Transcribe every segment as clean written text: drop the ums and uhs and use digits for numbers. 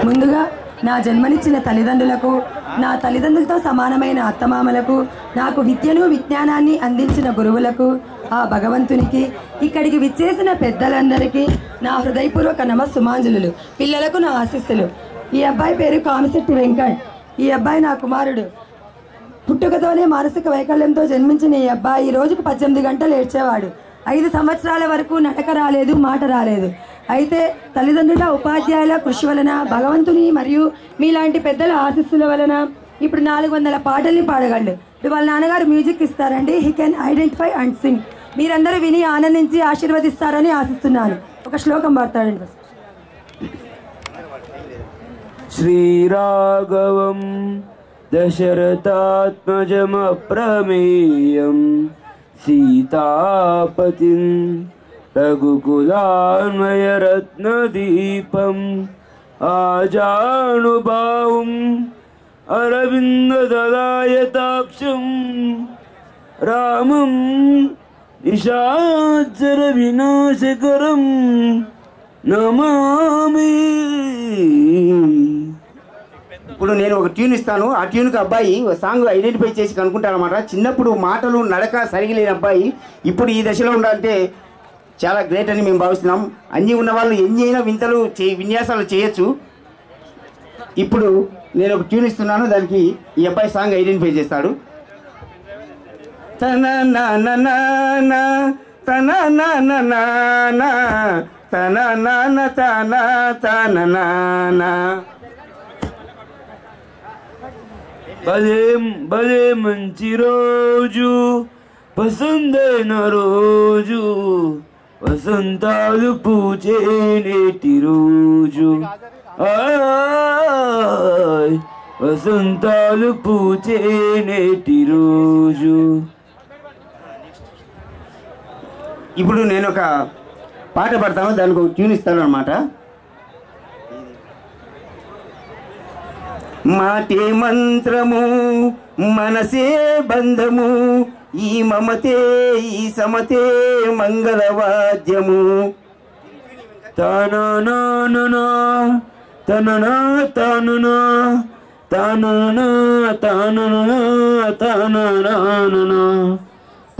ముందుగా నా జన్మనిచ్చిన తల్లిదండ్రులకు, నా తల్లిదండ్రులతో సమానమైన అత్తమామలకు, నాకు విద్యను విజ్ఞానాన్ని అందించిన గురువులకు, ఆ భగవంతునికి, ఇక్కడికి విచ్చేసిన పెద్దలందరికీ నా హృదయపూర్వక నమస్సుమాంజలులు. పిల్లలకు నా ఆశీస్సులు. ఈ అబ్బాయి పేరు కామిశెట్టి వెంకట్. ఈ అబ్బాయి నా కుమారుడు. పుట్టుకతోనే మానసిక వైకల్యంతో జన్మించిన ఈ అబ్బాయి రోజుకు 18 గంటలు ఏడ్చేవాడు. 5 సంవత్సరాల వరకు నడక రాలేదు, మాట రాలేదు. అయితే తల్లిదండ్రుల, ఉపాధ్యాయుల కృషి వలన, భగవంతుని మరియు మీలాంటి పెద్దల ఆశీస్సుల వలన ఇప్పుడు 400 పాటల్ని పాడగలడు. ఇప్పుడు వాళ్ళ నాన్నగారు మ్యూజిక్ ఇస్తారండి. He can identify and Singh. మీరందరూ విని ఆనందించి ఆశీర్వదిస్తారని ఆశిస్తున్నాను. ఒక శ్లోకం పాడతాడండి. శ్రీరాఘవం దశరథాత్మజమప్రమేయం సీతాపతిం రఘుకులాన్వయరత్నదీపం ఆజానుబాహుం అరవిందదలాయతాక్షం రామం నిశాచర వినాశకరం నమామి. ఇప్పుడు నేను ఒక ట్యూన్ ఇస్తాను. ఆ ట్యూన్కి అబ్బాయి సాంగ్ ఐడెంటిఫై చేసి కనుక్కుంటారనమాట. చిన్నప్పుడు మాటలు నడక సరిగి లేని అబ్బాయి ఇప్పుడు ఈ దశలో ఉండాలంటే చాలా గ్రేట్ అని మేము భావిస్తున్నాం. అన్నీ ఉన్న వాళ్ళు ఎన్ని అయినా వింతలు విన్యాసాలు చేయొచ్చు. ఇప్పుడు నేను ఒక ట్యూన్ ఇస్తున్నాను, దానికి ఈ అబ్బాయి సాంగ్ ఐడెంటిఫై చేస్తాడు. తన నాన్న తన నాన్న తన నాన్న తన తన నాన్న. భలే మంచి రోజు, పసందైన రోజు, వసంతాలు పూచే నేటి రోజు, వసంతాలు పూచే నేటి రోజు. ఇప్పుడు నేను ఒక పాట పాడతాను, దానికి ఒక ట్యూన్ ఇస్తాను అన్నమాట. మాటే మంత్రము మనసే బంధము, ఈ మమతే ఈ సమతే మంగళవాద్యము. తననా తననా తననా తననా తననా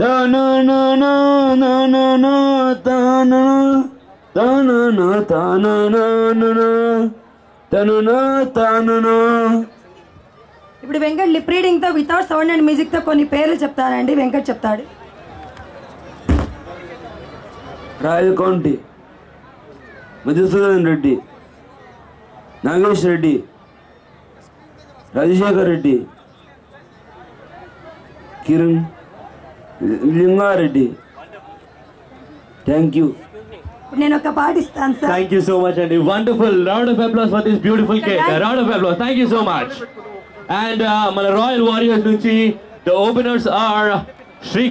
తననా తననా తననా తననా తననా. ఇప్పుడు వెంకట్ లిప్ రీడింగ్ తో వితౌట్ సౌండ్ అండ్ మ్యూజిక్ తో కొన్ని పేర్లు చెప్తానండి. వెంకట్ చెప్తాడు. రాయకొంటి మధుసూదన్ రెడ్డి, నాగేష్ రెడ్డి, రాజశేఖర్ రెడ్డి, కిరణ్ లింగారెడ్డి. Thank you. నేను ఒక పాట ఇస్తాను sir. Thank you so much, and a wonderful round of applause for this beautiful kid. A round of applause. Thank you so much. And మన Royal Warriors నుంచి the openers are Sri